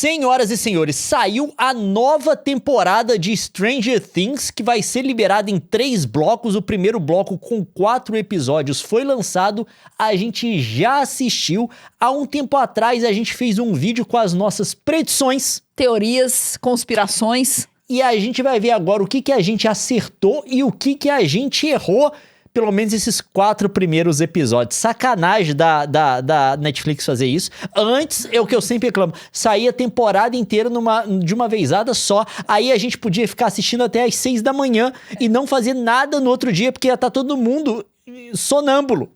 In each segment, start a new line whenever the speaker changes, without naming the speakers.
Senhoras e senhores, saiu a nova temporada de Stranger Things, que vai ser liberada em 3 blocos. O primeiro bloco, com 4 episódios, foi lançado. A gente já assistiu. Há um tempo atrás, a gente fez um vídeo com as nossas predições,
teorias, conspirações.
E a gente vai ver agora o que a gente acertou e o que a gente errou. Pelo menos esses 4 primeiros episódios. Sacanagem da Netflix fazer isso. Antes, é o que eu sempre reclamo, saía a temporada inteira de uma vezada só. Aí a gente podia ficar assistindo até às 6 da manhã e não fazer nada no outro dia, porque ia estar todo mundo sonâmbulo.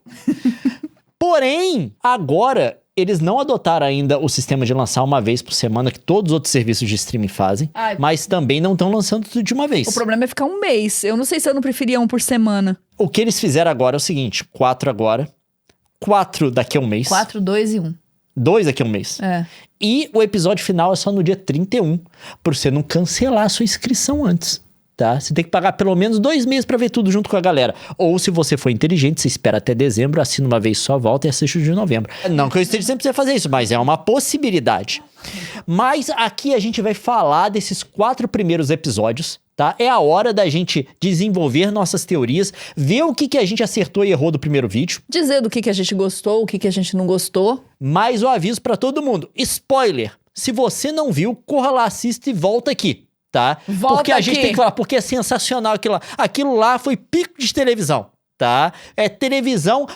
Porém, agora, eles não adotaram ainda o sistema de lançar uma vez por semana, que todos os outros serviços de streaming fazem, mas também não estão lançando tudo de uma vez.
O problema é ficar um mês. Eu não sei se eu não preferia um por semana.
O que eles fizeram agora é o seguinte, 4 agora, 4 daqui a um mês.
4, 2 e 1.
2 daqui a um mês.
É.
E o episódio final é só no dia 31, pra você não cancelar a sua inscrição antes. Tá? Você tem que pagar pelo menos 2 meses pra ver tudo junto com a galera. Ou se você for inteligente, você espera até dezembro, assina uma vez só, volta e assiste o de novembro. Não que eu esteja sempre fazer isso, mas é uma possibilidade. Mas aqui a gente vai falar desses 4 primeiros episódios, tá? É a hora da gente desenvolver nossas teorias, ver o que a gente acertou e errou do primeiro vídeo.
Dizer do que a gente gostou, o que a gente não gostou.
Mais o aviso pra todo mundo. Spoiler! Se você não viu, corra lá, assista e volta aqui. Tá?
Volta
porque a gente
aqui.
tem que falar, porque é sensacional aquilo lá. Aquilo lá foi pico de televisão, tá? É televisão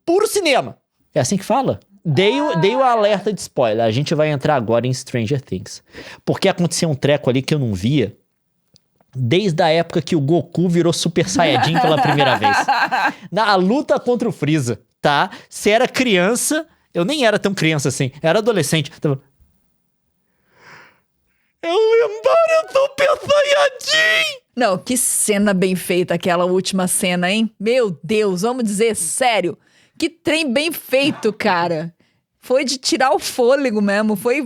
puro cinema. É assim que fala? Dei o alerta de spoiler. A gente vai entrar agora em Stranger Things. Porque aconteceu um treco ali que eu não via desde a época que o Goku virou Super Saiyajin pela primeira vez. Na luta contra o Freeza, tá? Se era criança, eu nem era tão criança assim, era adolescente. É o lendário Super Saiyajin!
Não, que cena bem feita aquela última cena, hein? Meu Deus, vamos dizer sério. Que trem bem feito, cara. Foi de tirar o fôlego mesmo. Foi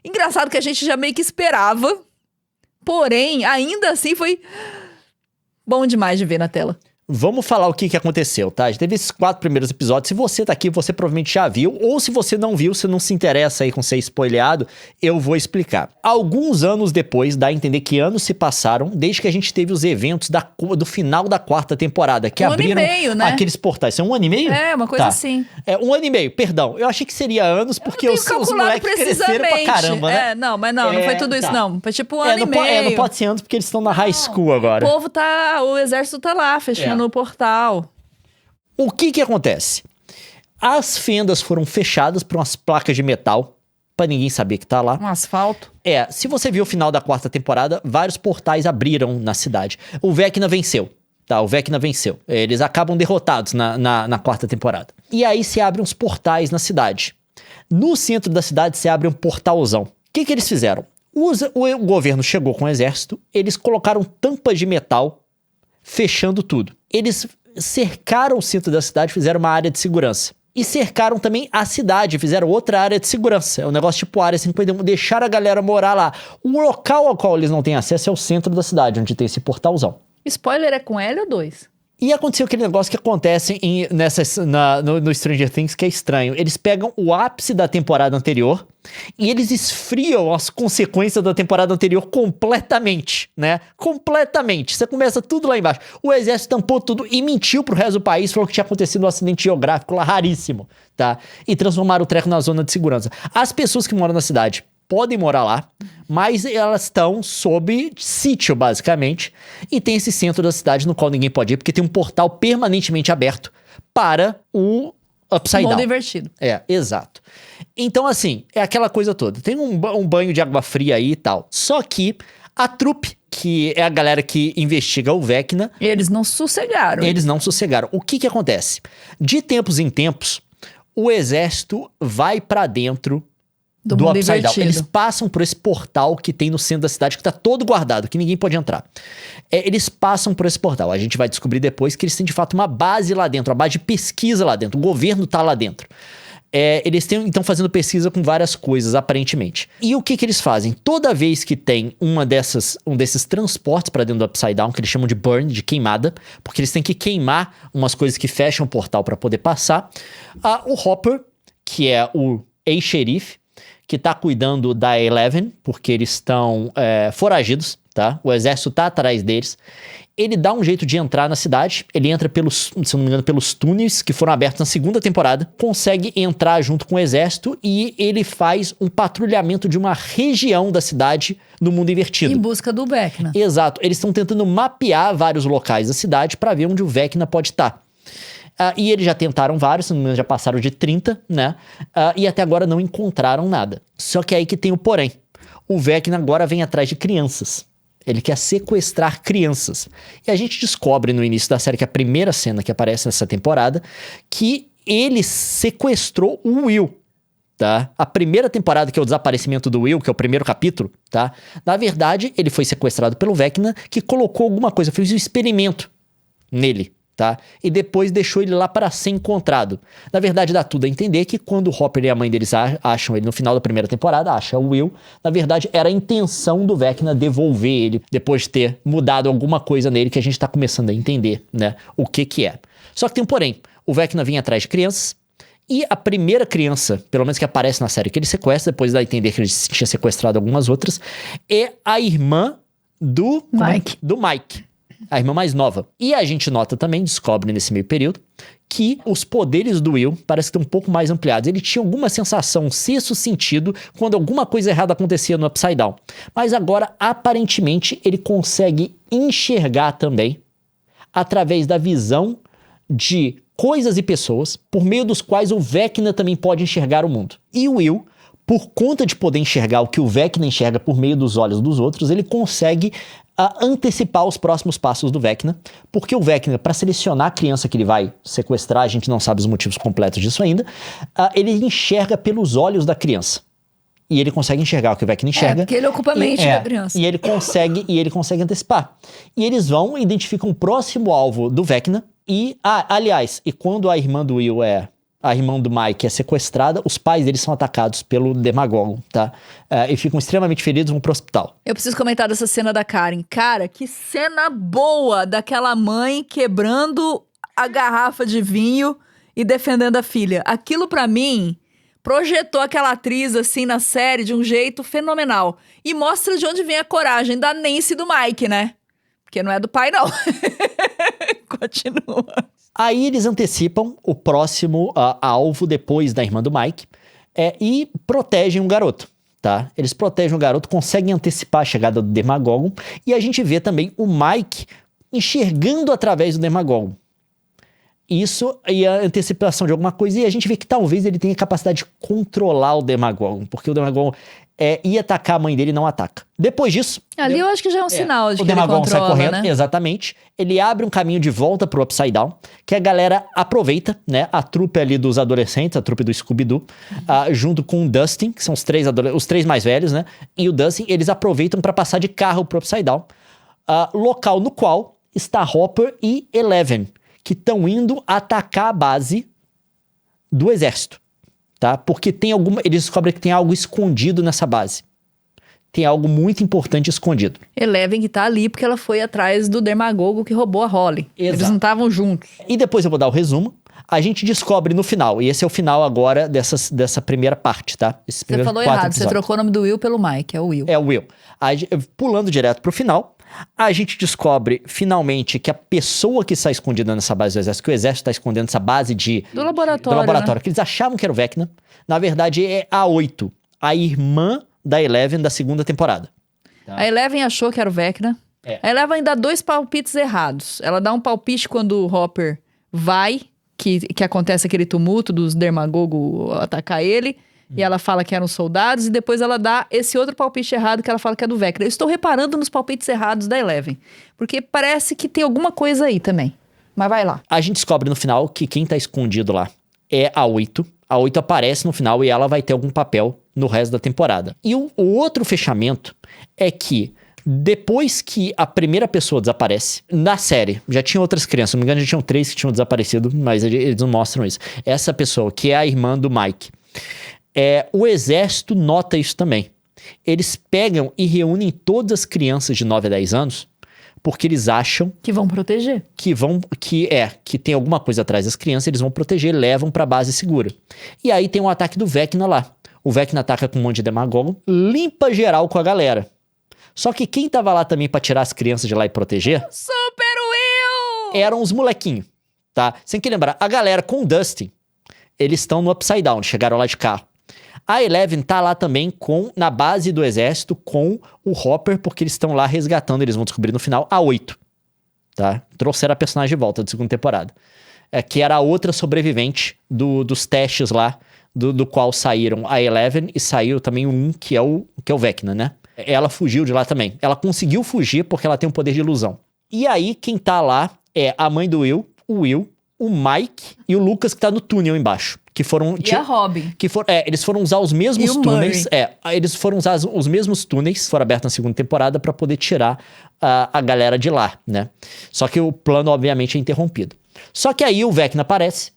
engraçado que a gente já meio que esperava. Porém, ainda assim foi bom demais de ver na tela.
Vamos falar o que aconteceu, tá? A gente teve esses 4 primeiros episódios. Se você tá aqui, você provavelmente já viu. Ou se você não viu, você não se interessa aí com ser spoileado, eu vou explicar. Alguns anos depois, dá a entender que anos se passaram, desde que a gente teve os eventos do final da 4ª temporada, que abriram
1 ano e meio, né?
aqueles portais. São 1 ano e meio?
É, uma coisa
tá.
assim.
É, 1 ano e meio, perdão. Eu achei que seria anos, porque os moleques cresceram pra caramba, né?
Não, mas não foi tudo isso, não. Foi tipo 1 ano e
não
meio.
não pode ser anos, porque eles estão na high school agora.
O exército tá lá, fechando o portal.
O que acontece? As fendas foram fechadas por umas placas de metal, pra ninguém saber que tá lá.
Um asfalto.
Se você viu o final da 4ª temporada, vários portais abriram na cidade. O Vecna venceu, tá? O Vecna venceu. Eles acabam derrotados na 4ª temporada. E aí se abrem uns portais na cidade. No centro da cidade se abre um portalzão. O que eles fizeram? O governo chegou com o exército, eles colocaram tampas de metal fechando tudo. Eles cercaram o centro da cidade, fizeram uma área de segurança. E cercaram também a cidade, fizeram outra área de segurança. É um negócio tipo área 51, deixaram a galera morar lá. O local ao qual eles não têm acesso é o centro da cidade, onde tem esse portalzão.
Spoiler, é com L ou 2?
E aconteceu aquele negócio que acontece no Stranger Things, que é estranho. Eles pegam o ápice da temporada anterior e eles esfriam as consequências da temporada anterior completamente, né? Completamente. Você começa tudo lá embaixo. O exército tampou tudo e mentiu pro resto do país, falou que tinha acontecido um acidente geográfico lá raríssimo, tá? E transformaram o treco na zona de segurança. As pessoas que moram na cidade podem morar lá, mas elas estão sob sítio, basicamente, e tem esse centro da cidade no qual ninguém pode ir, porque tem um portal permanentemente aberto para o Upside Down.
Mundo invertido.
Exato. Então, assim, é aquela coisa toda. Tem um banho de água fria aí e tal. Só que a trupe, que é a galera que investiga o Vecna...
Eles não sossegaram.
O que acontece? De tempos em tempos, o exército vai pra dentro do Upside Down. Eles passam por esse portal que tem no centro da cidade, que tá todo guardado, que ninguém pode entrar. Eles passam por esse portal. A gente vai descobrir depois que eles têm de fato uma base lá dentro, uma base de pesquisa lá dentro. O governo tá lá dentro. Eles estão fazendo pesquisa com várias coisas, aparentemente. E o que eles fazem? Toda vez que tem um desses transportes para dentro do Upside Down, que eles chamam de burn, de queimada, porque eles têm que queimar umas coisas que fecham o portal para poder passar, o Hopper, que é o ex-xerife, que tá cuidando da Eleven, porque eles estão foragidos, tá? O exército tá atrás deles. Ele dá um jeito de entrar na cidade, ele entra pelos, se não me engano, pelos túneis que foram abertos na segunda temporada, consegue entrar junto com o exército e ele faz um patrulhamento de uma região da cidade no mundo invertido.
Em busca do Vecna.
Exato, eles estão tentando mapear vários locais da cidade para ver onde o Vecna pode estar. E eles já tentaram vários, se não me engano, já passaram de 30, né? E até agora não encontraram nada. Só que é aí que tem o porém. O Vecna agora vem atrás de crianças. Ele quer sequestrar crianças. E a gente descobre no início da série, que é a primeira cena que aparece nessa temporada, que ele sequestrou o Will, tá? A primeira temporada, que é o desaparecimento do Will, que é o primeiro capítulo, tá? Na verdade, ele foi sequestrado pelo Vecna, que colocou alguma coisa, fez um experimento nele, tá? E depois deixou ele lá para ser encontrado. Na verdade, dá tudo a entender que quando o Hopper e a mãe deles acham ele no final da primeira temporada, acham o Will, na verdade era a intenção do Vecna devolver ele, depois de ter mudado alguma coisa nele que a gente tá começando a entender, né? O que é. Só que tem um porém. O Vecna vinha atrás de crianças, e a primeira criança, pelo menos que aparece na série, que ele sequestra, depois dá a entender que ele tinha sequestrado algumas outras, é a irmã do Mike. A irmã mais nova. E a gente nota também, descobre nesse meio período, que os poderes do Will parecem que estão um pouco mais ampliados. Ele tinha alguma sensação, um sexto sentido, quando alguma coisa errada acontecia no Upside Down. Mas agora, aparentemente, ele consegue enxergar também, através da visão de coisas e pessoas, por meio dos quais o Vecna também pode enxergar o mundo. E o Will, por conta de poder enxergar o que o Vecna enxerga por meio dos olhos dos outros, ele consegue antecipar os próximos passos do Vecna, porque o Vecna, para selecionar a criança que ele vai sequestrar, a gente não sabe os motivos completos disso ainda, ele enxerga pelos olhos da criança. E ele consegue enxergar o que o Vecna enxerga.
Porque ele ocupa a mente da criança.
E ele consegue antecipar. E eles vão e identificam o próximo alvo do Vecna. E, aliás, e quando a irmã do Will a irmã do Mike é sequestrada, os pais deles são atacados pelo Demagorgon, tá? E ficam extremamente feridos, vão pro hospital.
Eu preciso comentar dessa cena da Karen. Cara, que cena boa daquela mãe quebrando a garrafa de vinho e defendendo a filha. Aquilo, pra mim, projetou aquela atriz, assim, na série de um jeito fenomenal. E mostra de onde vem a coragem da Nancy e do Mike, né? Porque não é do pai, não. Continua.
Aí eles antecipam o próximo alvo depois da irmã do Mike e protegem o garoto, tá? Eles protegem o garoto, conseguem antecipar a chegada do Demagorgon e a gente vê também o Mike enxergando através do Demagorgon. Isso e a antecipação de alguma coisa, e a gente vê que talvez ele tenha capacidade de controlar o Demagorgon, porque o Demagorgon ia atacar a mãe dele e não ataca. Depois disso...
Ali eu acho que já é um sinal de que ele controla,
o Demagorgon sai correndo,
né?
Exatamente. Ele abre um caminho de volta pro Upside Down, que a galera aproveita, né? A trupe ali dos adolescentes, a trupe do Scooby-Doo, junto com o Dustin, que são os três mais velhos, né? E o Dustin, eles aproveitam para passar de carro pro Upside Down, local no qual está Hopper e Eleven, que estão indo atacar a base do exército. Tá? Porque eles descobrem que tem algo escondido nessa base. Tem algo muito importante escondido.
Eleven que tá ali porque ela foi atrás do Demagorgon que roubou a Holly.
Exato.
Eles não estavam juntos.
E depois eu vou dar o resumo. A gente descobre no final, e esse é o final agora dessa primeira parte, tá?
Você falou errado, você trocou o nome do Will pelo Mike, é o Will.
É o Will. Pulando direto pro final, a gente descobre finalmente que a pessoa que está escondida nessa base do exército, que o exército está escondendo nessa base
do laboratório, né?
Que eles achavam que era o Vecna, na verdade é a 8, a irmã da Eleven da segunda temporada.
Tá? A Eleven achou que era o Vecna. A Eleven dá 2 palpites errados. Ela dá um palpite quando o Hopper vai, que acontece aquele tumulto dos Demagorgon atacar ele. E ela fala que eram soldados, e depois ela dá esse outro palpite errado que ela fala que é do Vecna. Eu estou reparando nos palpites errados da Eleven, porque parece que tem alguma coisa aí também. Mas vai lá.
A gente descobre no final que quem tá escondido lá é a 8. A 8 aparece no final e ela vai ter algum papel no resto da temporada. E o outro fechamento é que depois que a primeira pessoa desaparece, na série, já tinha outras crianças, se não me engano já tinham 3 que tinham desaparecido, mas eles não mostram isso. Essa pessoa, que é a irmã do Mike, o exército nota isso também. Eles pegam e reúnem todas as crianças de 9 a 10 anos porque eles acham
que vão proteger.
Que tem alguma coisa atrás das crianças, eles vão proteger e levam pra base segura. E aí tem um ataque do Vecna lá. O Vecna ataca com um monte de demagogo, limpa geral com a galera. Só que quem tava lá também pra tirar as crianças de lá e proteger
Super Will!
eram os molequinhos, tá? Você tem que lembrar, a galera com o Dustin, eles estão no Upside Down, chegaram lá de carro. A Eleven tá lá também na base do exército com o Hopper, porque eles estão lá resgatando, eles vão descobrir no final, a 8, tá? Trouxeram a personagem de volta da segunda temporada. Que era a outra sobrevivente dos testes lá, do qual saíram a Eleven e saiu também o 1, que é o Vecna, né? Ela fugiu de lá também. Ela conseguiu fugir porque ela tem um poder de ilusão. E aí, quem tá lá é a mãe do Will, o Mike e o Lucas, que tá no túnel embaixo. Que foram...
E a Robin.
Eles foram usar os mesmos
E o
túneis. Eles foram usar os mesmos túneis, foram abertos na segunda temporada, pra poder tirar a galera de lá, né? Só que o plano, obviamente, é interrompido. Só que aí o Vecna aparece.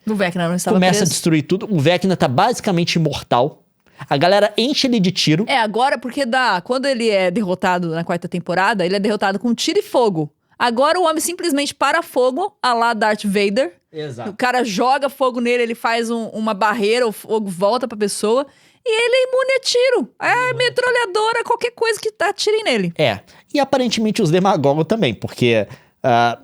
O Vecna não estava
Começa
preso.
a destruir tudo. O Vecna tá basicamente imortal. A galera enche ele de tiro.
Agora porque quando ele é derrotado na 4ª temporada, ele é derrotado com tiro e fogo. Agora o homem simplesmente para fogo, a lá Darth Vader.
Exato.
O cara joga fogo nele, ele faz uma barreira, o fogo volta pra pessoa. E ele é imune a tiro. É metralhadora, qualquer coisa que atire nele.
E aparentemente os demagogos também, porque,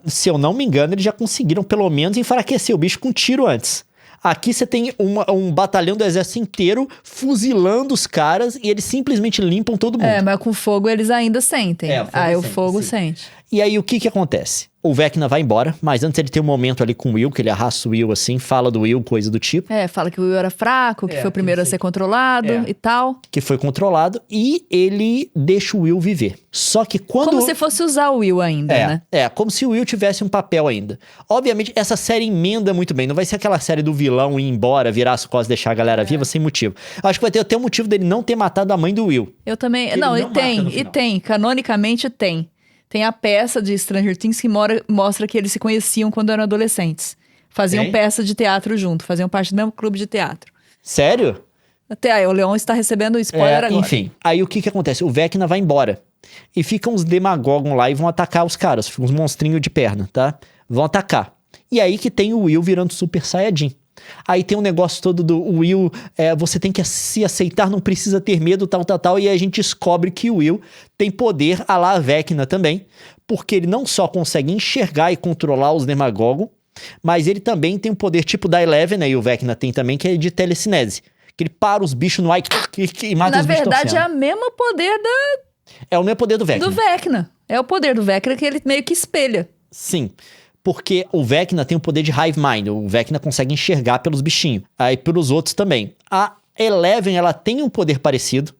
se eu não me engano, eles já conseguiram pelo menos enfraquecer o bicho com tiro antes. Aqui você tem um batalhão do exército inteiro fuzilando os caras e eles simplesmente limpam todo mundo.
Mas com fogo eles ainda sentem.
O
o fogo sente.
E aí o que acontece? O Vecna vai embora, mas antes ele tem um momento ali com o Will, que ele arrasta o Will assim, fala do Will, coisa do tipo.
Fala que o Will era fraco, que foi o primeiro a ser controlado e tal.
Que foi controlado e ele deixa o Will viver. Só que quando...
Como se fosse usar o Will ainda, né?
Como se o Will tivesse um papel ainda. Obviamente, essa série emenda muito bem. Não vai ser aquela série do vilão ir embora, virar as costas e deixar a galera viva sem motivo. Acho que vai ter até um motivo dele não ter matado a mãe do Will.
Eu também...
Ele
Não,
não mata no final.
tem. Canonicamente tem. Tem a peça de Stranger Things que mostra que eles se conheciam quando eram adolescentes. Faziam peça de teatro junto, faziam parte do mesmo clube de teatro.
Sério?
Até aí, o Leon está recebendo spoiler agora.
Enfim, aí o que acontece? O Vecna vai embora. E ficam uns demagogos lá e vão atacar os caras. Ficam uns monstrinhos de perna, tá? Vão atacar. E aí que tem o Will virando Super Saiyajin. Aí tem um negócio todo do Will, você tem que se aceitar, não precisa ter medo, tal. E aí a gente descobre que o Will tem poder à la Vecna também, porque ele não só consegue enxergar e controlar os demagogos, mas ele também tem um poder tipo da Eleven, né, e o Vecna tem também, que é de telecinese. Que ele para os bichos no ar e mata os bichos.
Na verdade, é o mesmo poder
É o mesmo poder do Vecna.
do Vecna. É o poder do Vecna que ele meio que espelha.
Sim. Porque o Vecna tem o poder de Hive Mind. O Vecna consegue enxergar pelos bichinhos. Aí pelos outros também. A Eleven, ela tem um poder parecido,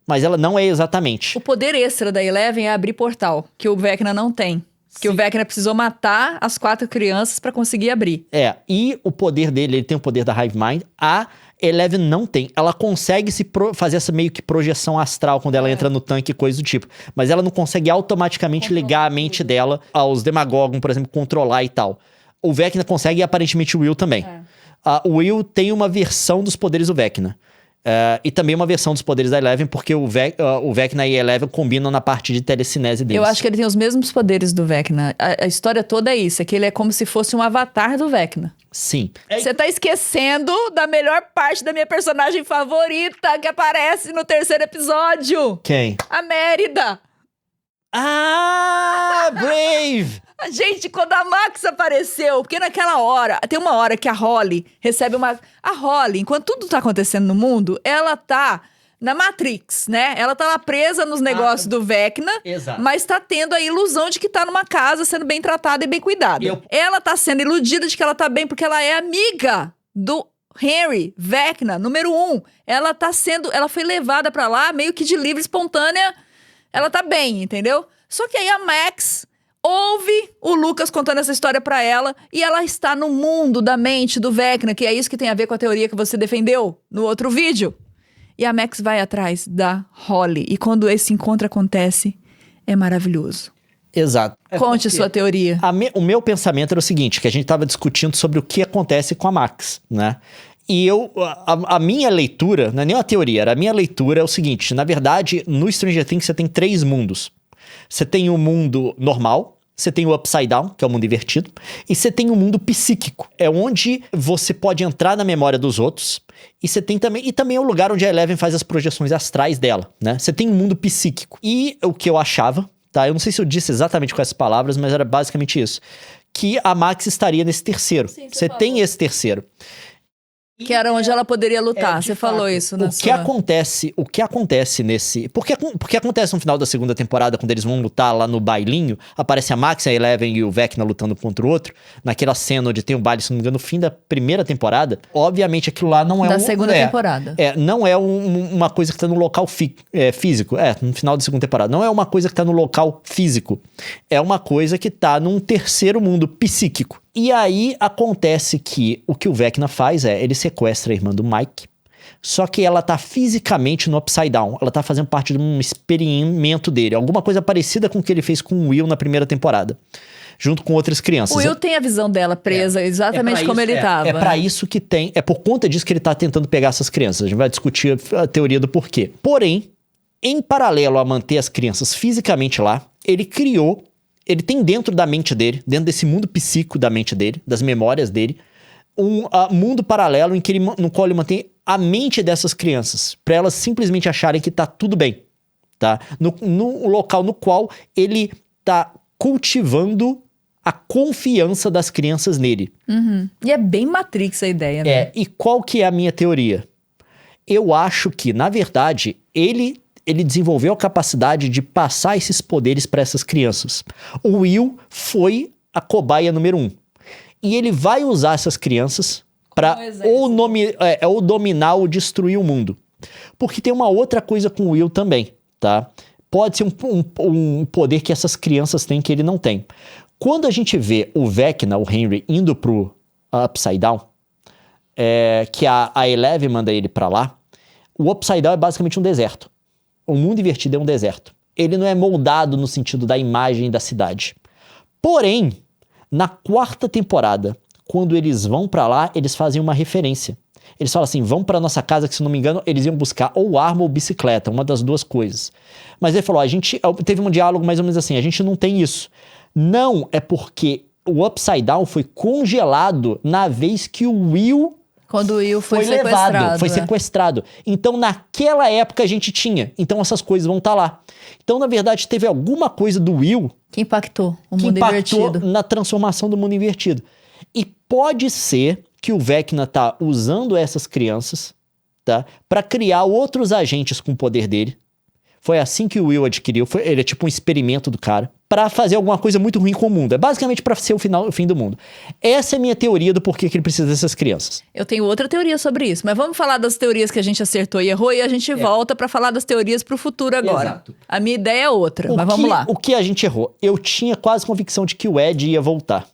mas ela não é exatamente.
O poder extra da Eleven é abrir portal, que o Vecna não tem. Que o Vecna precisou matar as 4 crianças pra conseguir abrir.
E o poder dele, ele tem o poder da Hive Mind. A Eleven não tem. Ela consegue fazer essa meio que projeção astral quando ela entra no tanque e coisa do tipo. Mas ela não consegue automaticamente ligar a mente dela aos Demagogons, por exemplo, controlar e tal. O Vecna consegue e aparentemente o Will também. O Will tem uma versão dos poderes do Vecna. E também uma versão dos poderes da Eleven, porque o Vecna e a Eleven combinam na parte de telecinese deles.
Eu acho que ele tem os mesmos poderes do Vecna. A história toda é isso, é que ele é como se fosse um avatar do Vecna.
Sim.
Você tá esquecendo da melhor parte da minha personagem favorita, que aparece no 3º episódio.
Quem?
A Mérida.
Brave!
Gente, quando a Max apareceu, porque naquela hora, tem uma hora que a Holly recebe uma... A Holly, enquanto tudo tá acontecendo no mundo, ela tá na Matrix, né? Ela tá lá presa nos negócios do Vecna,
Exato.
mas tá tendo a ilusão de que tá numa casa sendo bem tratada e bem cuidada. Ela tá sendo iludida de que ela tá bem porque ela é amiga do Henry Vecna, número 1. Ela foi levada pra lá meio que de livre, espontânea. Ela tá bem, entendeu? Só que aí a Max ouve o Lucas contando essa história pra ela e ela está no mundo da mente do Vecna, que é isso que tem a ver com a teoria que você defendeu no outro vídeo. E a Max vai atrás da Holly. E quando esse encontro acontece, é maravilhoso.
Exato.
Conte sua teoria.
O meu pensamento era o seguinte, que a gente tava discutindo sobre o que acontece com a Max, né? E a minha leitura, não é nem uma teoria, era a minha leitura é o seguinte, na verdade, no Stranger Things você tem 3 mundos. Você tem o mundo normal, você tem o Upside Down, que é o mundo invertido, e você tem o mundo psíquico. É onde você pode entrar na memória dos outros, e você tem também... E também é o lugar onde a Eleven faz as projeções astrais dela, né? Você tem um mundo psíquico. E o que eu achava, tá? Eu não sei se eu disse exatamente com essas palavras, mas era basicamente isso. Que a Max estaria nesse terceiro.
Sim,
você tem esse terceiro.
Que era onde ela poderia lutar. Você falou isso na
O que acontece nesse... Porque acontece no final da segunda temporada, quando eles vão lutar lá no bailinho, aparece a Max, a Eleven e o Vecna lutando contra o outro, naquela cena onde tem um baile, se não me engano, no fim da primeira temporada. Obviamente aquilo lá não é
da segunda temporada.
Não é uma coisa que tá no local físico. No final da segunda temporada. Não é uma coisa que tá no local físico. É uma coisa que tá num terceiro mundo psíquico. E aí acontece que o Vecna faz ele sequestra a irmã do Mike, só que ela tá fisicamente no Upside Down, ela tá fazendo parte de um experimento dele, alguma coisa parecida com o que ele fez com o Will na primeira temporada, junto com outras crianças.
O Will tem a visão dela presa exatamente como ele tava.
É pra isso que tem, é por conta disso que ele tá tentando pegar essas crianças, a gente vai discutir a teoria do porquê. Porém, em paralelo a manter as crianças fisicamente lá, ele tem dentro da mente dele, dentro desse mundo psíquico da mente dele, das memórias dele, um mundo paralelo no qual ele mantém a mente dessas crianças, para elas simplesmente acharem que tá tudo bem, tá? No local no qual ele tá cultivando a confiança das crianças nele.
Uhum. E é bem Matrix a ideia, né?
E qual que é a minha teoria? Eu acho que, na verdade, ele desenvolveu a capacidade de passar esses poderes para essas crianças. O Will foi a cobaia número 1. E ele vai usar essas crianças para ou dominar ou destruir o mundo. Porque tem uma outra coisa com o Will também, tá? Pode ser um poder que essas crianças têm que ele não tem. Quando a gente vê o Vecna, o Henry, indo pro Upside Down, que a Eleven manda ele para lá, o Upside Down é basicamente um deserto. O mundo invertido é um deserto. Ele não é moldado no sentido da imagem da cidade. Porém, na quarta temporada, quando eles vão pra lá, eles fazem uma referência. Eles falam assim, vão pra nossa casa, que se não me engano, eles iam buscar ou arma ou bicicleta, uma das duas coisas. Mas ele falou, teve um diálogo mais ou menos assim, a gente não tem isso. Não, é porque o Upside Down foi congelado na vez que o Will...
Quando o Will foi
sequestrado. Então, naquela época, a gente tinha. Então, essas coisas vão estar lá. Então, na verdade, teve alguma coisa do Will...
Que impactou o mundo invertido.
Na transformação do mundo invertido. E pode ser que o Vecna tá usando essas crianças, tá? Pra criar outros agentes com o poder dele. Foi assim que o Will adquiriu. Ele é tipo um experimento do cara. Pra fazer alguma coisa muito ruim com o mundo. É basicamente pra ser o fim do mundo. Essa é a minha teoria do porquê que ele precisa dessas crianças.
Eu tenho outra teoria sobre isso. Mas vamos falar das teorias que a gente acertou e errou. E a gente volta pra falar das teorias pro futuro agora. Exato. A minha ideia é outra, mas vamos lá.
O que a gente errou? Eu tinha quase convicção de que o Ed ia voltar.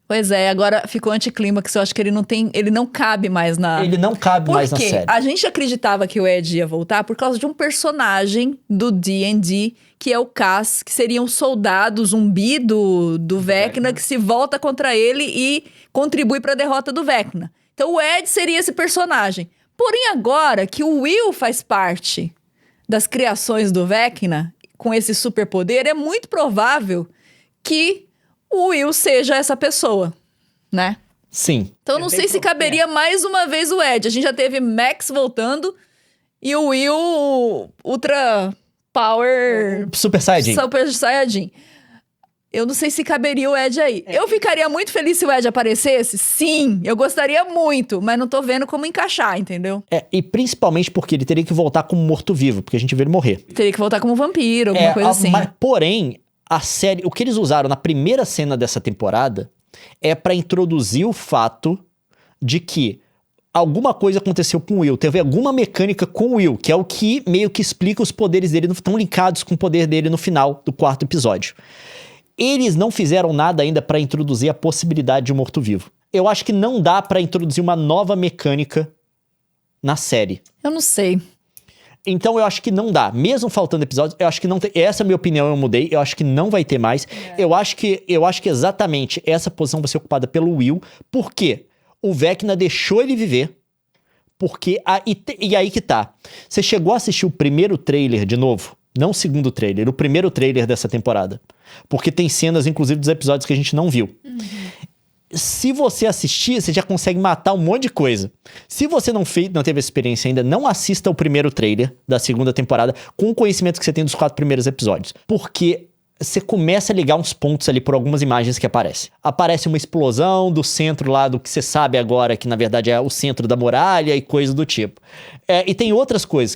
Pois é, agora ficou anticlímax. Eu acho que ele não cabe mais na...
Ele não cabe mais na série.
A gente acreditava que o Ed ia voltar por causa de um personagem do D&D, que é o Cass, que seria um soldado zumbi do Vecna, que se volta contra ele e contribui para a derrota do Vecna. Então o Ed seria esse personagem. Porém, agora que o Will faz parte das criações do Vecna, com esse superpoder, é muito provável que o Will seja essa pessoa, né?
Sim.
Então não sei se caberia mais uma vez o Ed. A gente já teve Max voltando e o Will Ultra Power...
Super Saiyajin.
Super Saiyajin. Eu não sei se caberia o Ed aí. Eu ficaria muito feliz se o Ed aparecesse. Sim, eu gostaria muito, mas não tô vendo como encaixar, entendeu?
E principalmente porque ele teria que voltar como morto-vivo, porque a gente vê ele morrer.
Teria que voltar como vampiro, alguma coisa assim.
Porém, a série, o que eles usaram na primeira cena dessa temporada é pra introduzir o fato de que alguma coisa aconteceu com o Will. Teve alguma mecânica com o Will, que é o que meio que explica os poderes dele, estão linkados com o poder dele no final do quarto episódio. Eles não fizeram nada ainda pra introduzir a possibilidade de um morto-vivo. Eu acho que não dá pra introduzir uma nova mecânica na série.
Eu não sei.
Então eu acho que não dá. Mesmo faltando episódios, eu acho que não tem. Essa é a minha opinião, eu mudei. Eu acho que não vai ter mais. Eu acho que exatamente essa posição vai ser ocupada pelo Will. Por quê? O Vecna deixou ele viver. Porque... E aí que tá. Você chegou a assistir o primeiro trailer de novo? Não o segundo trailer, o primeiro trailer dessa temporada. Porque tem cenas, inclusive, dos episódios que a gente não viu. Se você assistir, você já consegue matar um monte de coisa. Se você não teve essa experiência ainda, não assista o primeiro trailer da segunda temporada com o conhecimento que você tem dos 4 primeiros episódios. Porque você começa a ligar uns pontos ali por algumas imagens que aparecem. Aparece uma explosão do centro lá do que você sabe agora, que na verdade é o centro da muralha e coisa do tipo. E tem outras coisas.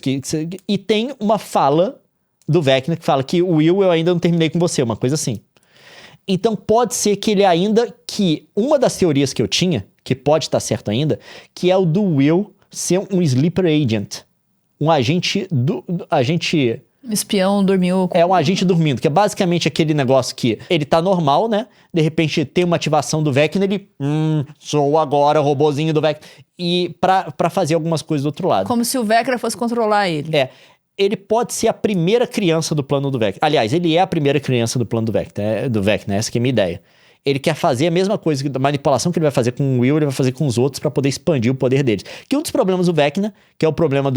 E tem uma fala do Vecna que fala que Will, eu ainda não terminei com você, uma coisa assim. Então pode ser que ele ainda, que uma das teorias que eu tinha, que pode estar certo ainda, que é o do Will ser um sleeper agent. Um agente
Espião dormiu.
É um agente dormindo, que é basicamente aquele negócio que ele tá normal, né? De repente tem uma ativação do Vecna, ele... sou agora o robozinho do Vecna. E pra fazer algumas coisas do outro lado.
Como se o Vecna fosse controlar ele.
Ele pode ser a primeira criança do plano do Vecna. Aliás, ele é a primeira criança do plano do Vecna, essa que é a minha ideia. Ele quer fazer a mesma coisa, a manipulação que ele vai fazer com o Will, ele vai fazer com os outros pra poder expandir o poder deles. Que um dos problemas do Vecna, que é o problema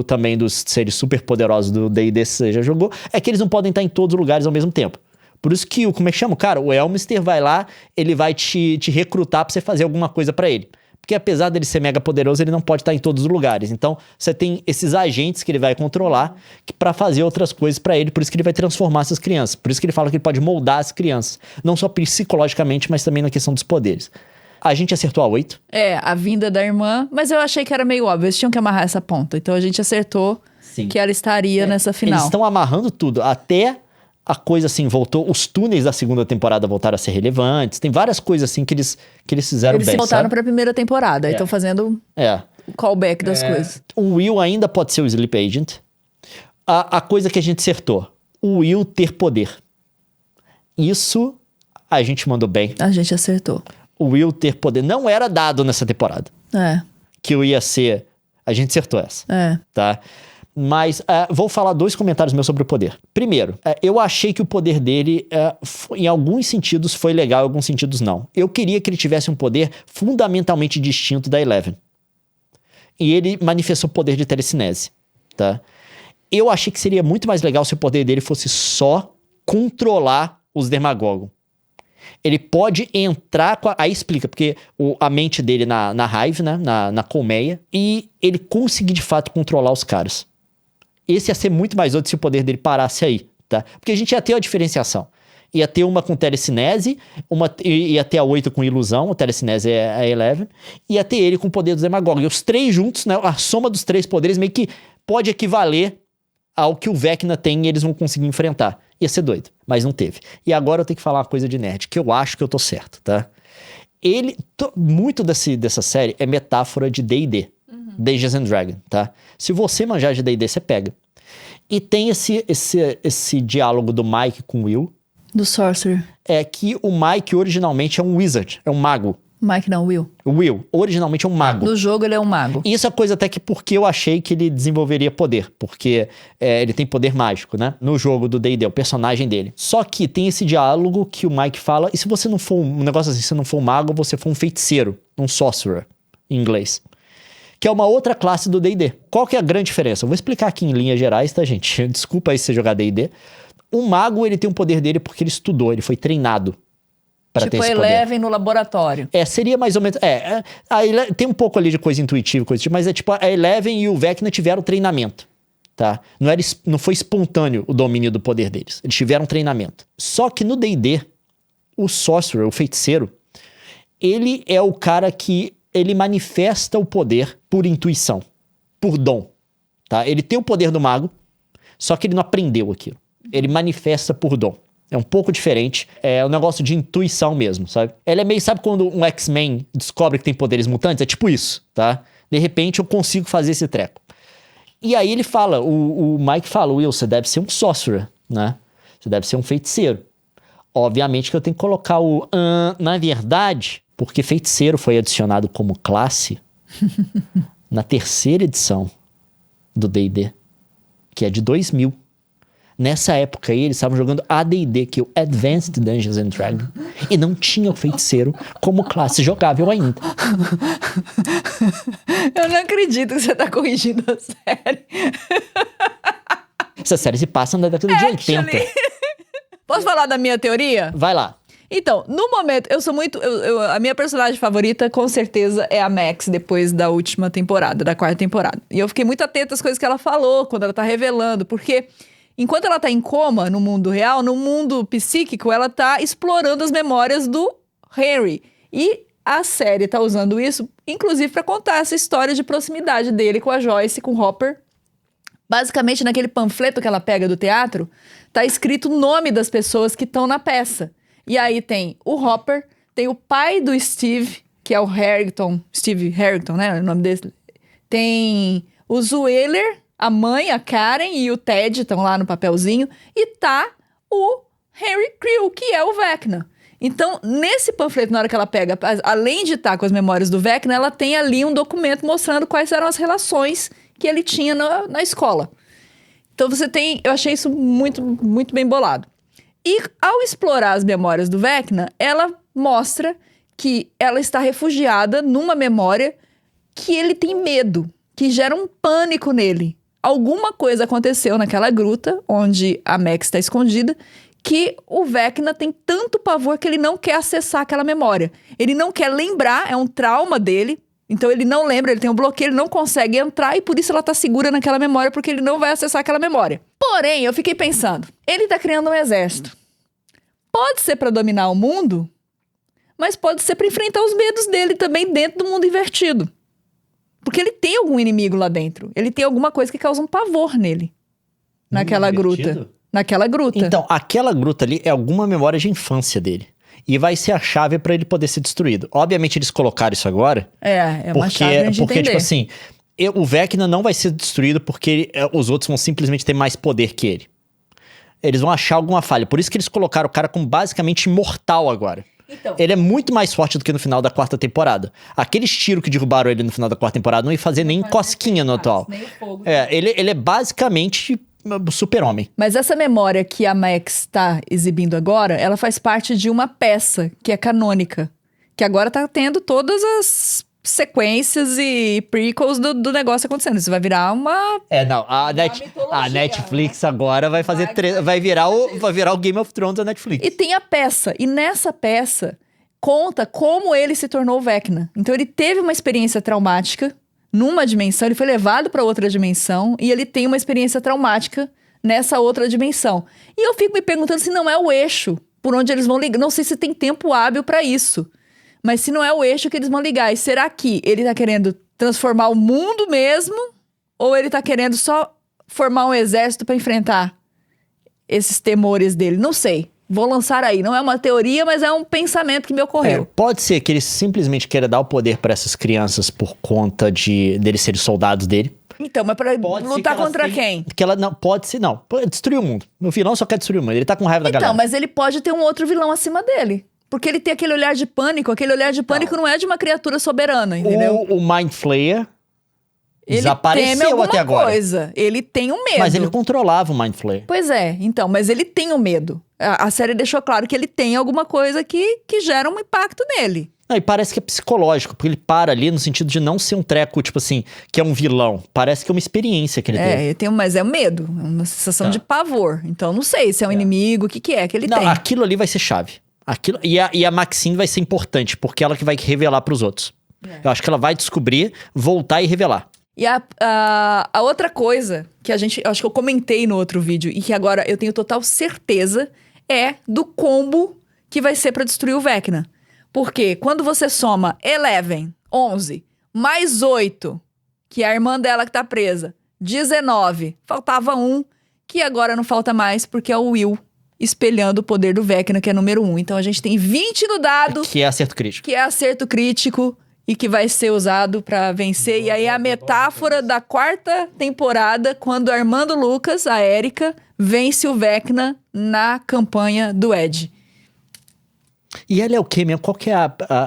também dos seres super poderosos do D&D que você já jogou, é que eles não podem estar em todos os lugares ao mesmo tempo. Por isso que, como é que chama? Cara, o Elminster vai lá, ele vai te recrutar pra você fazer alguma coisa pra ele. Porque apesar dele ser mega poderoso, ele não pode estar em todos os lugares. Então, você tem esses agentes que ele vai controlar pra fazer outras coisas pra ele. Por isso que ele vai transformar essas crianças. Por isso que ele fala que ele pode moldar as crianças. Não só psicologicamente, mas também na questão dos poderes. A gente acertou a 8.
A vinda da irmã. Mas eu achei que era meio óbvio. Eles tinham que amarrar essa ponta. Então, a gente acertou que ela estaria nessa final.
Eles estão amarrando tudo. Até a coisa assim voltou. Os túneis da segunda temporada voltaram a ser relevantes. Tem várias coisas assim que eles fizeram bem.
Eles voltaram pra primeira temporada. E estão fazendo o callback das coisas.
O Will ainda pode ser o Sleep Agent. A coisa que a gente acertou. O Will ter poder. Isso a gente mandou bem.
A gente acertou.
O Will ter poder. Não era dado nessa temporada. Que eu ia ser... A gente acertou essa. Tá? Mas vou falar 2 comentários meus sobre o poder. Primeiro, eu achei que o poder dele, em alguns sentidos, foi legal, em alguns sentidos não. Eu queria que ele tivesse um poder fundamentalmente distinto da Eleven. E ele manifestou o poder de telecinese, tá? Eu achei que seria muito mais legal se o poder dele fosse só controlar os Demagorgon. Ele pode entrar com aí explica, porque a mente dele na Hive, né? Na colmeia, e ele conseguir de fato controlar os caras. Esse ia ser muito mais útil se o poder dele parasse aí, tá? Porque a gente ia ter a diferenciação. Ia ter uma com telecinese, ia ter a 8 com ilusão, a telecinese é a 11, ia ter ele com o poder dos Demagorgon. E os 3 juntos, né? A soma dos 3 poderes meio que pode equivaler ao que o Vecna tem e eles vão conseguir enfrentar. Ia ser doido, mas não teve. E agora eu tenho que falar uma coisa de nerd, que eu acho que eu tô certo, tá? Muito dessa série é metáfora de D&D. Dungeons and Dragons, tá? Se você manjar de D&D, você pega. E tem esse diálogo do Mike com o Will.
Do Sorcerer.
É que o Mike originalmente é um wizard, é um mago.
Mike não, Will.
O Will, originalmente é um mago.
No jogo ele é um mago.
E isso é coisa até que porque eu achei que ele desenvolveria poder. Porque ele tem poder mágico, né? No jogo do D&D, o personagem dele. Só que tem esse diálogo que o Mike fala, e se você não for um negócio assim, se você não for um mago, você for um feiticeiro, um sorcerer, em inglês. Que é uma outra classe do D&D. Qual que é a grande diferença? Eu vou explicar aqui em linhas gerais, tá, gente? Desculpa aí se você jogar D&D. O mago, ele tem um poder dele porque ele estudou, ele foi treinado para ter esse poder. Tipo,
Eleven no laboratório.
Seria mais ou menos... tem um pouco ali de coisa intuitiva, coisa tipo, mas é tipo, a Eleven e o Vecna tiveram treinamento, tá? Não foi espontâneo o domínio do poder deles. Eles tiveram treinamento. Só que no D&D, o Sorcerer, o feiticeiro, ele é o cara que ele manifesta o poder por intuição, por dom, tá? Ele tem o poder do mago, só que ele não aprendeu aquilo. Ele manifesta por dom. É um pouco diferente, é um negócio de intuição mesmo, sabe? Ele é meio, sabe quando um X-Men descobre que tem poderes mutantes? É tipo isso, tá? De repente eu consigo fazer esse treco. E aí ele fala, o Mike fala, Will, você deve ser um sorcerer, né? Você deve ser um feiticeiro. Obviamente que eu tenho que colocar na verdade... Porque feiticeiro foi adicionado como classe na 3ª edição do D&D, que é de 2000. Nessa época aí, eles estavam jogando AD&D, que é o Advanced Dungeons and Dragons, e não tinha o feiticeiro como classe jogável ainda.
Eu não acredito que você tá corrigindo a série.
Essa série se passa na década de 80.
Actually. Posso falar da minha teoria?
Vai lá.
Então, no momento, eu sou muito... a minha personagem favorita, com certeza, é a Max, depois da última temporada, da 4ª temporada. E eu fiquei muito atenta às coisas que ela falou, quando ela tá revelando, porque enquanto ela tá em coma no mundo real, no mundo psíquico, ela tá explorando as memórias do Henry. E a série tá usando isso, inclusive, pra contar essa história de proximidade dele com a Joyce, com o Hopper. Basicamente, naquele panfleto que ela pega do teatro, tá escrito o nome das pessoas que estão na peça. E aí tem o Hopper, tem o pai do Steve, que é o Harrington, Steve Harrington, né, o nome dele. Tem o Zweller, a mãe, a Karen e o Ted estão lá no papelzinho. E tá o Henry Creel, que é o Vecna. Então, nesse panfleto, na hora que ela pega, além de estar com as memórias do Vecna, ela tem ali um documento mostrando quais eram as relações que ele tinha na escola. Então, você tem... Eu achei isso muito, muito bem bolado. E ao explorar as memórias do Vecna, ela mostra que ela está refugiada numa memória que ele tem medo, que gera um pânico nele. Alguma coisa aconteceu naquela gruta, onde a Max está escondida, que o Vecna tem tanto pavor que ele não quer acessar aquela memória. Ele não quer lembrar, é um trauma dele. Então ele não lembra, ele tem um bloqueio, ele não consegue entrar e por isso ela tá segura naquela memória, porque ele não vai acessar aquela memória. Porém, eu fiquei pensando, ele tá criando um exército. Pode ser pra dominar o mundo, mas pode ser pra enfrentar os medos dele também dentro do mundo invertido. Porque ele tem algum inimigo lá dentro. Ele tem alguma coisa que causa um pavor nele. Naquela gruta. Naquela gruta.
Então, aquela gruta ali é alguma memória de infância dele. E vai ser a chave pra ele poder ser destruído. Obviamente eles colocaram isso agora.
É uma chave de
porque
entender.
tipo assim, o Vecna não vai ser destruído porque os outros vão simplesmente ter mais poder que ele. Eles vão achar alguma falha. Por isso que eles colocaram o cara como basicamente imortal agora.
Então.
Ele é muito mais forte do que no final da 4ª temporada. Aqueles tiros que derrubaram ele no final da 4ª temporada não ia fazer nem cosquinha no atual.
Nem o fogo.
Ele é basicamente super-homem.
Mas essa memória que a Max está exibindo agora, ela faz parte de uma peça que é canônica. Que agora tá tendo todas as sequências e prequels do negócio acontecendo. Isso vai virar uma...
A Netflix agora vai fazer... Vai virar o Game of Thrones da Netflix.
E tem a peça. E nessa peça, conta como ele se tornou o Vecna. Então ele teve uma experiência traumática numa dimensão, ele foi levado para outra dimensão e ele tem uma experiência traumática nessa outra dimensão. E eu fico me perguntando se não é o eixo por onde eles vão ligar. Não sei se tem tempo hábil para isso. Mas se não é o eixo que eles vão ligar. E será que ele tá querendo transformar o mundo mesmo? Ou ele tá querendo só formar um exército para enfrentar esses temores dele? Não sei. Vou lançar aí. Não é uma teoria, mas é um pensamento que me ocorreu.
Pode ser que ele simplesmente queira dar o poder para essas crianças por conta deles serem soldados dele.
Então, mas pra lutar contra quem?
Que ela não, pode ser, não. Destruir o mundo. No vilão só quer destruir o mundo. Ele tá com raiva da galera.
Então, mas ele pode ter um outro vilão acima dele. Porque ele tem aquele olhar de pânico. Aquele olhar de pânico não é de uma criatura soberana, entendeu?
O Mind Flayer
ele
desapareceu até agora.
Coisa. Ele tem um medo.
Mas ele controlava o Mind Flayer.
Pois é, então, mas ele tem um medo. A série deixou claro que ele tem alguma coisa que gera um impacto nele.
Não, e parece que é psicológico, porque ele para ali no sentido de não ser um treco, tipo assim, que é um vilão. Parece que é uma experiência que ele teve.
Mas é um medo, é uma sensação de pavor. Então, não sei se é um inimigo, o que é que ele tem.
Não, aquilo ali vai ser chave. E a Maxine vai ser importante, porque ela que vai revelar pros outros. Eu acho que ela vai descobrir, voltar e revelar.
E a outra coisa que eu acho que eu comentei no outro vídeo e que agora eu tenho total certeza é do combo que vai ser pra destruir o Vecna. Porque quando você soma 11, mais 8, que é a irmã dela que tá presa, 19, faltava um, que agora não falta mais, porque é o Will espelhando o poder do Vecna, que é número 1. Então a gente tem 20 no dado.
Que é acerto crítico.
Que é acerto crítico e que vai ser usado pra vencer. E aí a metáfora da 4ª temporada, quando a irmã do Lucas, a Erika, vence o Vecna na campanha do Ed.
E ela é o quê mesmo? Qual que é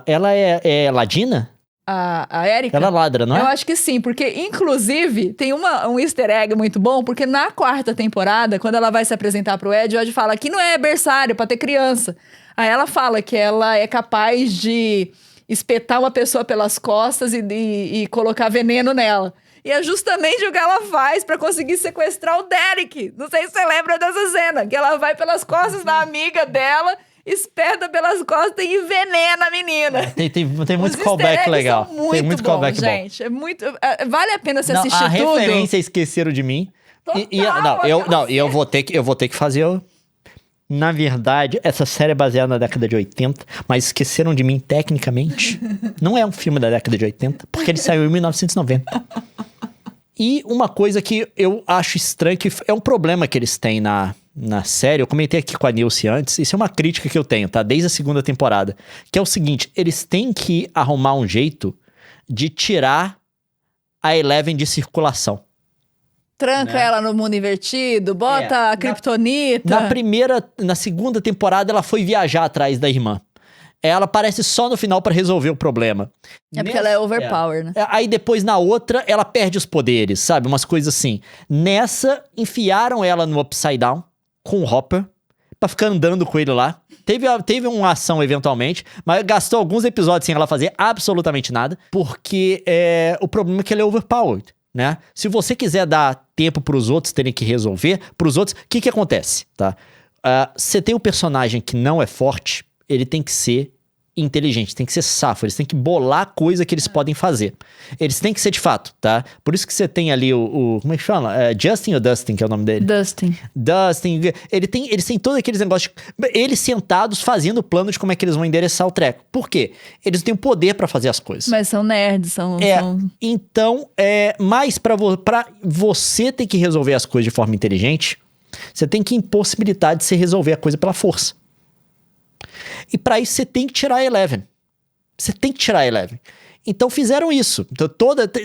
ela é ladina?
A Erika?
Ela ladra, não é?
Eu acho que sim, porque inclusive tem um easter egg muito bom, porque na 4ª temporada, quando ela vai se apresentar pro Ed, o Ed fala que não é berçário pra ter criança. Aí ela fala que ela é capaz de espetar uma pessoa pelas costas e colocar veneno nela. E é justamente o que ela faz pra conseguir sequestrar o Derek. Não sei se você lembra dessa cena. Que ela vai pelas costas da amiga dela, esperta pelas costas e envenena a menina.
Tem muito callback legal. Tem muito callback bom.
Gente. É muito... Vale a pena você
Não,
assistir
a
tudo.
referência Esqueceram de Mim.
Total,
Eu vou ter que fazer... Na verdade, essa série é baseada na década de 80, mas Esqueceram de Mim, tecnicamente, não é um filme da década de 80, porque ele saiu em 1990. E uma coisa que eu acho estranho, que é um problema que eles têm na série, eu comentei aqui com a Nilce antes, isso é uma crítica que eu tenho, tá? Desde a segunda temporada, que é o seguinte, eles têm que arrumar um jeito de tirar a Eleven de circulação.
Tranca ela no mundo invertido, bota a Kryptonita.
Na segunda temporada, ela foi viajar atrás da irmã. Ela aparece só no final pra resolver o problema.
Porque ela é overpower, né?
Aí depois, na outra, ela perde os poderes, sabe? Umas coisas assim. Nessa, enfiaram ela no Upside Down com o Hopper pra ficar andando com ele lá. Teve uma ação eventualmente, mas gastou alguns episódios sem ela fazer absolutamente nada, porque o problema é que ela é overpowered. Né? Se você quiser dar tempo pros outros terem que resolver, pros outros, o que acontece, tá? Você tem um personagem que não é forte, ele tem que ser inteligente, tem que ser safo, eles têm que bolar coisa que eles podem fazer. Eles têm que ser de fato, tá? Por isso que você tem ali como é que chama? Justin ou Dustin, que é o nome dele? Dustin. Eles têm todos aqueles negócios, eles sentados fazendo o plano de como é que eles vão endereçar o treco. Por quê? Eles têm o poder pra fazer as coisas.
Mas são nerds, são...
Então, mas pra você ter que resolver as coisas de forma inteligente, você tem que impossibilitar de você resolver a coisa pela força. E pra isso você tem que tirar a Eleven. Você tem que tirar a Eleven. Então fizeram isso. Então,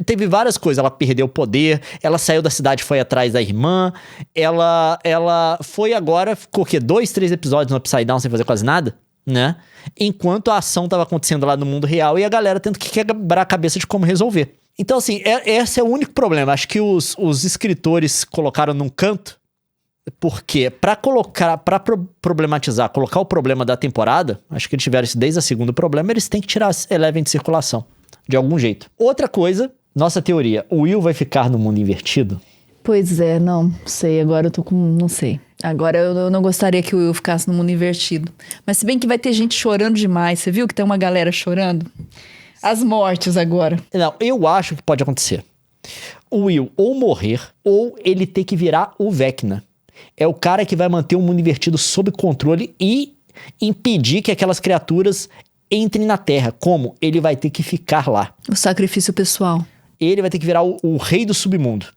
teve várias coisas. Ela perdeu o poder, ela saiu da cidade, foi atrás da irmã, ela foi agora, ficou o quê? 2, 3 episódios no Upside Down sem fazer quase nada, né? Enquanto a ação tava acontecendo lá no mundo real e a galera tendo que quebrar a cabeça de como resolver. Então assim, esse é o único problema. Acho que os escritores colocaram num canto. Porque pra problematizar, colocar o problema da temporada, acho que eles tiveram isso desde a segunda problema, eles têm que tirar a Eleven de circulação, de algum jeito. Outra coisa, nossa teoria, o Will vai ficar no mundo invertido?
Pois é, não sei, agora eu tô com... não sei. Agora eu não gostaria que o Will ficasse no mundo invertido. Mas se bem que vai ter gente chorando demais, você viu que tem uma galera chorando? As mortes agora.
Não, eu acho que pode acontecer. O Will ou morrer, ou ele ter que virar o Vecna. É o cara que vai manter o mundo invertido sob controle e impedir que aquelas criaturas entrem na Terra. Como? Ele vai ter que ficar lá.
O sacrifício pessoal.
Ele vai ter que virar o rei do submundo.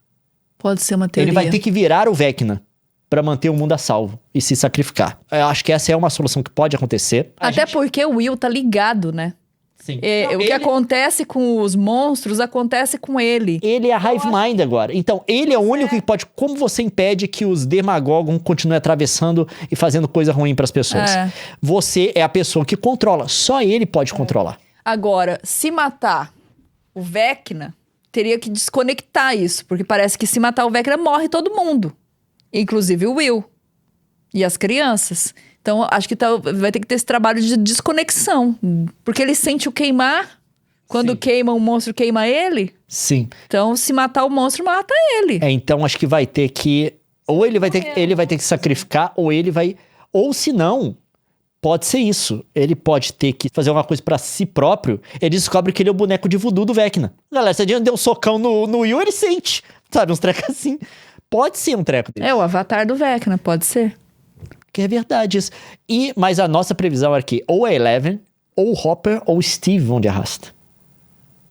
Pode ser uma teoria.
Ele vai ter que virar o Vecna pra manter o mundo a salvo e se sacrificar. Eu acho que essa é uma solução que pode acontecer.
Porque o Will tá ligado, né?
Sim.
O que acontece com os monstros, acontece com ele.
Ele é a Hive Mind agora. Então, ele é o único que pode... Como você impede que os Demagorgon continuem atravessando e fazendo coisa ruim pras pessoas? Você é a pessoa que controla. Só ele pode controlar.
Agora, se matar o Vecna, teria que desconectar isso. Porque parece que se matar o Vecna, morre todo mundo. Inclusive o Will. E as crianças. Então, acho que vai ter que ter esse trabalho de desconexão. Porque ele sente o queimar. Quando queima um monstro, queima ele.
Sim.
Então, se matar o monstro, mata ele.
Então, acho que vai ter que... Ou ele vai ter que sacrificar, ou ele vai... Ou se não, pode ser isso. Ele pode ter que fazer uma coisa pra si próprio. Ele descobre que ele é o boneco de voodoo do Vecna. Galera, se a gente deu um socão no Will, ele sente. Sabe, uns trecos assim. Pode ser um treco dele.
É o avatar do Vecna, pode ser.
Que é verdade isso. Mas a nossa previsão era que ou a Eleven, ou o Hopper, ou o Steve vão de arrasta.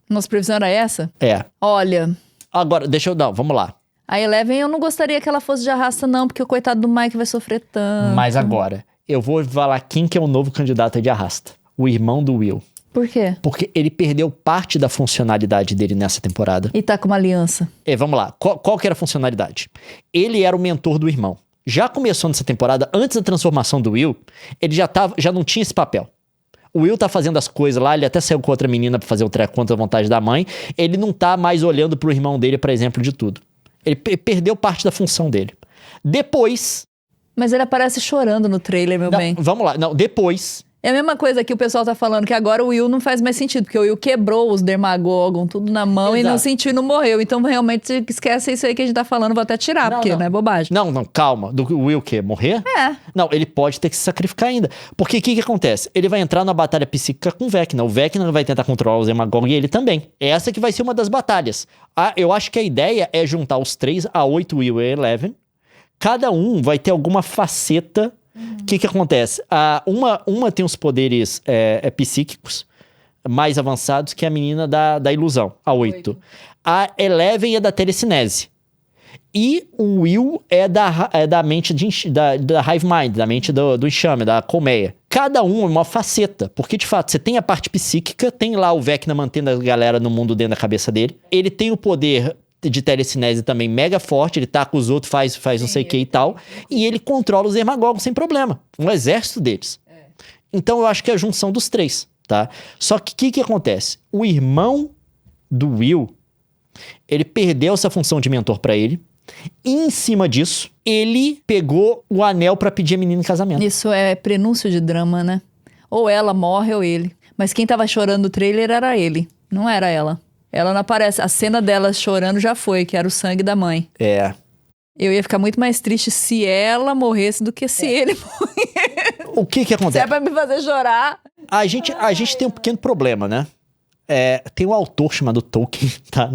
Nossa previsão era essa?
É.
Olha...
Agora, vamos lá.
A Eleven, eu não gostaria que ela fosse de arrasta, não, porque o coitado do Mike vai sofrer tanto.
Mas agora, eu vou falar quem que é o novo candidato de arrasta. O irmão do Will.
Por quê?
Porque ele perdeu parte da funcionalidade dele nessa temporada.
E tá com uma aliança.
Vamos lá. Qual que era a funcionalidade? Ele era o mentor do irmão. Já começou nessa temporada, antes da transformação do Will, ele já não tinha esse papel. O Will tá fazendo as coisas lá, ele até saiu com outra menina pra fazer o treco contra a vontade da mãe. Ele não tá mais olhando pro irmão dele pra exemplo de tudo. Ele perdeu parte da função dele. Depois...
Mas ele aparece chorando no trailer, meu bem.
Vamos lá. Não, depois...
É a mesma coisa que o pessoal tá falando, que agora o Will não faz mais sentido, porque o Will quebrou os Dermagogon, tudo na mão, e não sentiu e não morreu. Então, realmente, esquece isso aí que a gente tá falando, vou até tirar, porque não é bobagem.
Não, calma. Do Will o quê? Morrer?
É.
Não, ele pode ter que se sacrificar ainda. Porque o que acontece? Ele vai entrar na batalha psíquica com o Vecna. O Vecna vai tentar controlar os Dermagogon e ele também. Essa que vai ser uma das batalhas. Eu acho que a ideia é juntar os 3, a 8, Will e a Eleven. Cada um vai ter alguma faceta. O que acontece? Uma tem os poderes psíquicos mais avançados, que é a menina da ilusão, a 8. A Eleven é da telecinese. E o Will é da mente da Hive Mind, da mente do enxame, da colmeia. Cada um é uma faceta, porque de fato você tem a parte psíquica, tem lá o Vecna mantendo a galera no mundo dentro da cabeça dele. Ele tem o poder de telecinese também mega forte, ele tá com os outros, faz não sei o que e tal. E ele controla os Dermagogos sem problema. Um exército deles. Então eu acho que é a junção dos 3, tá? Só que o que acontece? O irmão do Will, ele perdeu essa função de mentor pra ele. E em cima disso, ele pegou o anel pra pedir a menina em casamento.
Isso é prenúncio de drama, né? Ou ela morre ou ele. Mas quem tava chorando no trailer era ele, não era ela. Ela não aparece. A cena dela chorando já foi, que era o sangue da mãe. Eu ia ficar muito mais triste se ela morresse do que se ele morresse.
O que acontece?
Se é pra me fazer chorar.
A gente tem um pequeno problema, né? Tem um autor chamado Tolkien, tá?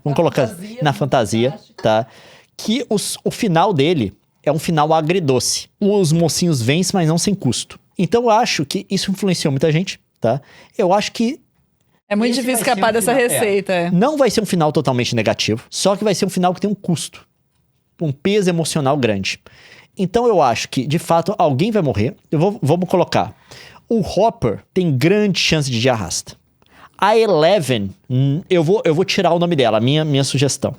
Vamos colocar na fantasia, tá? Que o final dele é um final agridoce. Os mocinhos vencem, mas não sem custo. Então eu acho que isso influenciou muita gente, tá? Eu acho que
é muito difícil escapar dessa receita.
Não vai ser um final totalmente negativo, só que vai ser um final que tem um custo. Um peso emocional grande. Então eu acho que, de fato, alguém vai morrer. Vamos colocar. O Hopper tem grande chance de arrasta. A Eleven, eu vou tirar o nome dela, minha sugestão.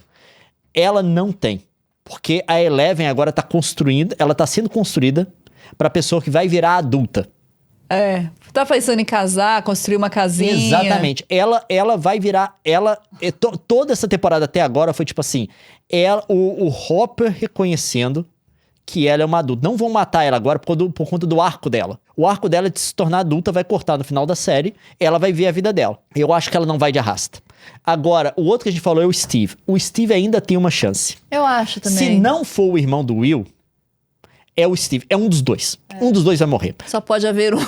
Ela não tem. Porque a Eleven agora tá sendo construída pra pessoa que vai virar adulta.
Tá pensando em casar, construir uma casinha.
Exatamente. Ela vai virar... Toda essa temporada até agora foi tipo assim... O Hopper reconhecendo que ela é uma adulta. Não vão matar ela agora por conta do arco dela. O arco dela de se tornar adulta vai cortar no final da série. Ela vai ver a vida dela. Eu acho que ela não vai de arrasta. Agora, o outro que a gente falou é o Steve. O Steve ainda tem uma chance.
Eu acho também.
Se não for o irmão do Will... É o Steve. É um dos dois. Um dos dois vai morrer.
Só pode haver um.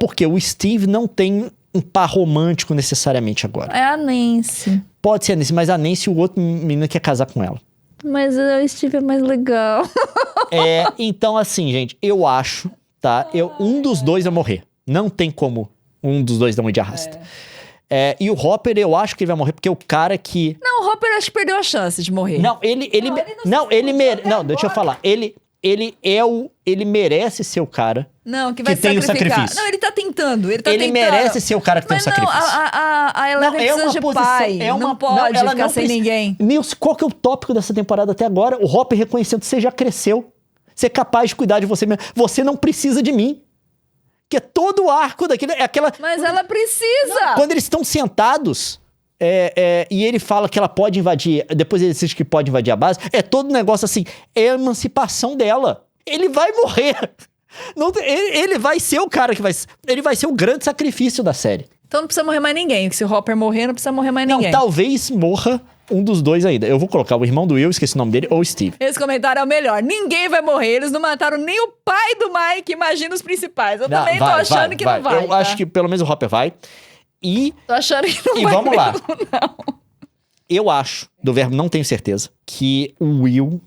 Porque o Steve não tem um par romântico necessariamente agora.
É a Nancy.
Pode ser a Nancy, mas a Nancy, o outro menino quer casar com ela.
Mas o Steve é mais legal.
Então assim, gente, eu acho, tá? Um dos dois vai morrer. Não tem como um dos dois dar uma de arrasta. E o Hopper, eu acho que ele vai morrer porque é o cara que...
Não, o Hopper acho que perdeu a chance de morrer.
Não, deixa eu falar. Ele merece ser o cara
que vai
tem o sacrifício.
Não, ele tá tentando.
Ele merece ser o cara que tem o sacrifício.
A Eleven precisa de pai. Não pode ficar sem ninguém.
Nilce, qual que é o tópico dessa temporada até agora? O Hopper reconhecendo que você já cresceu. Você é capaz de cuidar de você mesmo. Você não precisa de mim. Que é todo o arco daquilo.
Mas ela precisa!
Quando eles estão sentados... e ele fala que ela pode invadir... Depois ele decide que pode invadir a base. É todo um negócio assim... É a emancipação dela. Ele vai morrer. Ele vai ser o cara que vai... Ele vai ser o grande sacrifício da série.
Então não precisa morrer mais ninguém. Se o Hopper morrer, não precisa morrer mais ninguém.
Não, talvez morra um dos dois ainda. Eu vou colocar o irmão do Will, esqueci o nome dele, ou o Steve.
Esse comentário é o melhor. Ninguém vai morrer. Eles não mataram nem o pai do Mike. Imagina os principais. Eu também tô achando que não vai.
Eu acho que pelo menos o Hopper vai.
Tô achando que não vai.
E vamos lá.
Não.
Eu acho, do verbo não tenho certeza, que o Will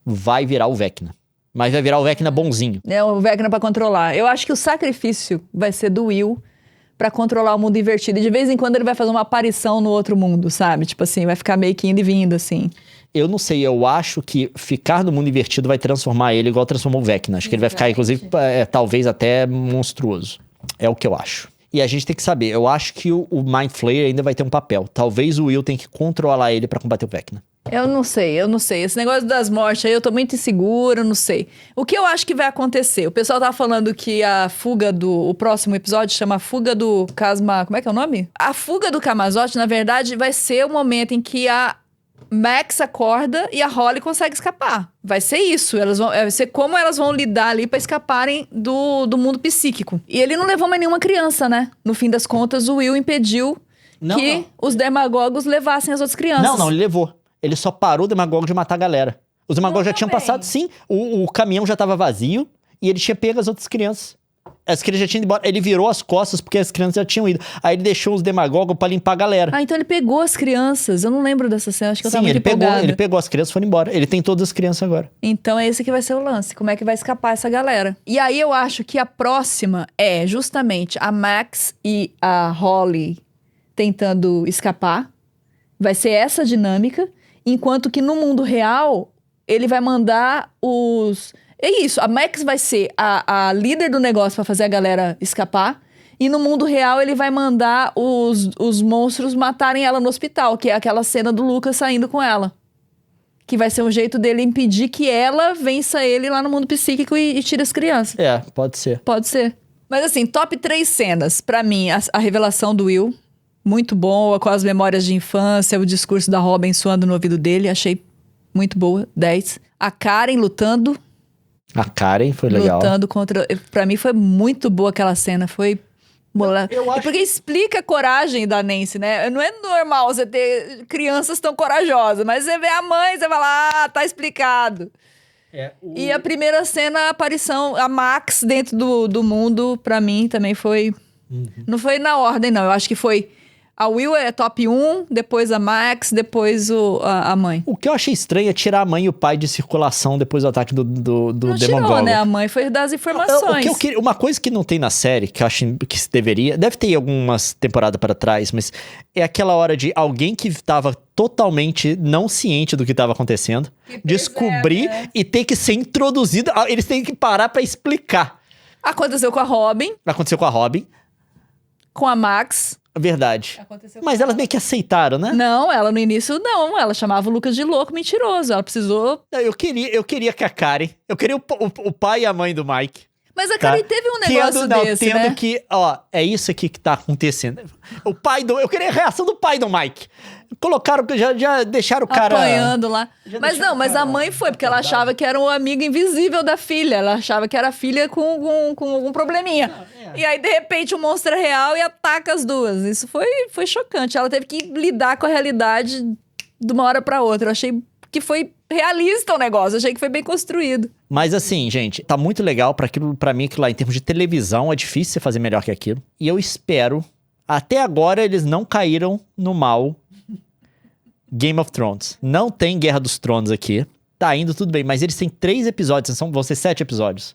vai virar o Vecna. Mas vai virar o Vecna bonzinho.
O Vecna pra controlar. Eu acho que o sacrifício vai ser do Will pra controlar o mundo invertido. E de vez em quando ele vai fazer uma aparição no outro mundo, sabe? Tipo assim, vai ficar meio que indo e vindo, assim.
Eu não sei, eu acho que ficar no mundo invertido vai transformar ele igual transformou o Vecna. Acho que ele vai ficar, inclusive, talvez até monstruoso. É o que eu acho. E a gente tem que saber, eu acho que o Mind Flayer ainda vai ter um papel. Talvez o Will tenha que controlar ele pra combater o Vecna.
Eu não sei. Esse negócio das mortes aí, eu tô muito insegura, não sei. O que eu acho que vai acontecer? O pessoal tava falando que a fuga o próximo episódio chama Fuga do Casma... Como é que é o nome? A fuga do Camazote, na verdade, vai ser o momento em que Max acorda e a Holly consegue escapar. Vai ser isso. Vai ser como elas vão lidar ali pra escaparem do mundo psíquico. E ele não levou mais nenhuma criança, né? No fim das contas, o Will impediu que os demagogos levassem as outras crianças.
Não, ele levou. Ele só parou o demagogo de matar a galera. Os demagogos já tinham passado, sim. O caminhão já tava vazio e ele tinha pego as outras crianças. As crianças já tinham ido embora. Ele virou as costas porque as crianças já tinham ido. Aí ele deixou os demagogos pra limpar a galera.
Ah, então ele pegou as crianças. Eu não lembro dessa cena, acho que eu tava
Sim,
muito empolgada.
ele pegou as crianças e foi embora. Ele tem todas as crianças agora.
Então é esse que vai ser o lance. Como é que vai escapar essa galera? E aí eu acho que a próxima é justamente a Max e a Holly tentando escapar. Vai ser essa dinâmica. Enquanto que no mundo real, ele vai mandar os... É isso, a Max vai ser a líder do negócio pra fazer a galera escapar. E no mundo real, ele vai mandar os monstros matarem ela no hospital, que é aquela cena do Lucas saindo com ela. Que vai ser um jeito dele impedir que ela vença ele lá no mundo psíquico e tire as crianças.
É, pode ser.
Pode ser. Mas assim, top 3 cenas. Pra mim, a revelação do Will, muito boa, com as memórias de infância, o discurso da Robin soando no ouvido dele, achei muito boa, 10. A Karen lutando.
A Karen foi legal.
Lutando contra... Pra mim foi muito boa aquela cena, foi...
Eu acho...
Porque explica a coragem da Nancy, né? Não é normal você ter crianças tão corajosas, mas você vê a mãe, você fala, tá explicado. E a primeira cena, a aparição, a Max dentro do mundo, pra mim também foi... Não foi na ordem, não. Eu acho que foi... A Will é top 1, depois a Max, depois a mãe.
O que eu achei estranho é tirar a mãe e o pai de circulação depois do ataque do
Não
Demogorgon.
tirou, né? A mãe foi das informações.
Uma coisa que não tem na série, que eu acho que se deveria... Deve ter algumas temporadas para trás, mas é aquela hora de alguém que tava totalmente não ciente do que tava acontecendo, descobrir e ter que ser introduzido. Eles têm que parar pra explicar.
Aconteceu com a Robin.
Aconteceu com a Robin.
Com a Max.
Verdade. Mas elas meio que aceitaram, né?
Não, ela no início não. Ela chamava o Lucas de louco, mentiroso. Ela precisou...
Eu queria que a Karen... Eu queria o pai e a mãe do Mike.
Mas a Karen teve um negócio desse, né?
Tendo que... Ó, é isso aqui que tá acontecendo. Eu queria a reação do pai do Mike. Colocaram... Já deixaram o cara...
Apanhando lá. Mas não, mas a mãe foi, porque ela achava que era um amigo invisível da filha. Ela achava que era a filha com algum probleminha. E aí, de repente, o monstro é real e ataca as duas. Isso foi chocante. Ela teve que lidar com a realidade de uma hora pra outra. Eu achei que foi realista o negócio. Eu achei que foi bem construído.
Mas assim, gente, tá muito legal pra mim que lá em termos de televisão é difícil você fazer melhor que aquilo. E eu espero... Até agora eles não caíram no mal Game of Thrones. Não tem Guerra dos Tronos aqui. Tá indo tudo bem, mas eles têm 3 episódios. Vão ser 7 episódios.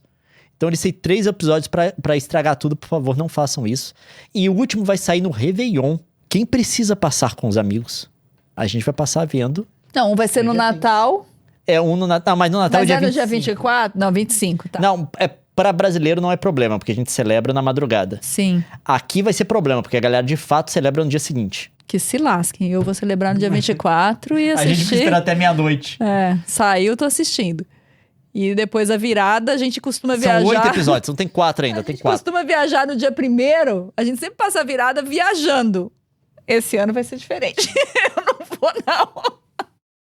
Então eles têm 3 episódios pra estragar tudo. Por favor, não façam isso. E o último vai sair no Réveillon. Quem precisa passar com os amigos? A gente vai passar vendo.
Não, um vai ser no Natal.
É um no Natal, mas no Natal
mas
é
no
dia
dia
25.
24? Não, 25, tá.
Não, pra brasileiro não é problema, porque a gente celebra na madrugada.
Sim.
Aqui vai ser problema, porque a galera de fato celebra no dia seguinte.
Que se lasquem. Eu vou celebrar no dia 24 e assistir.
A gente vai esperar até meia-noite.
Saiu, tô assistindo. E depois a virada, a gente costuma viajar...
São 8 episódios, não tem 4 ainda, tem 4.
A gente costuma viajar no dia 1º, a gente sempre passa a virada viajando. Esse ano vai ser diferente. Eu não vou, não.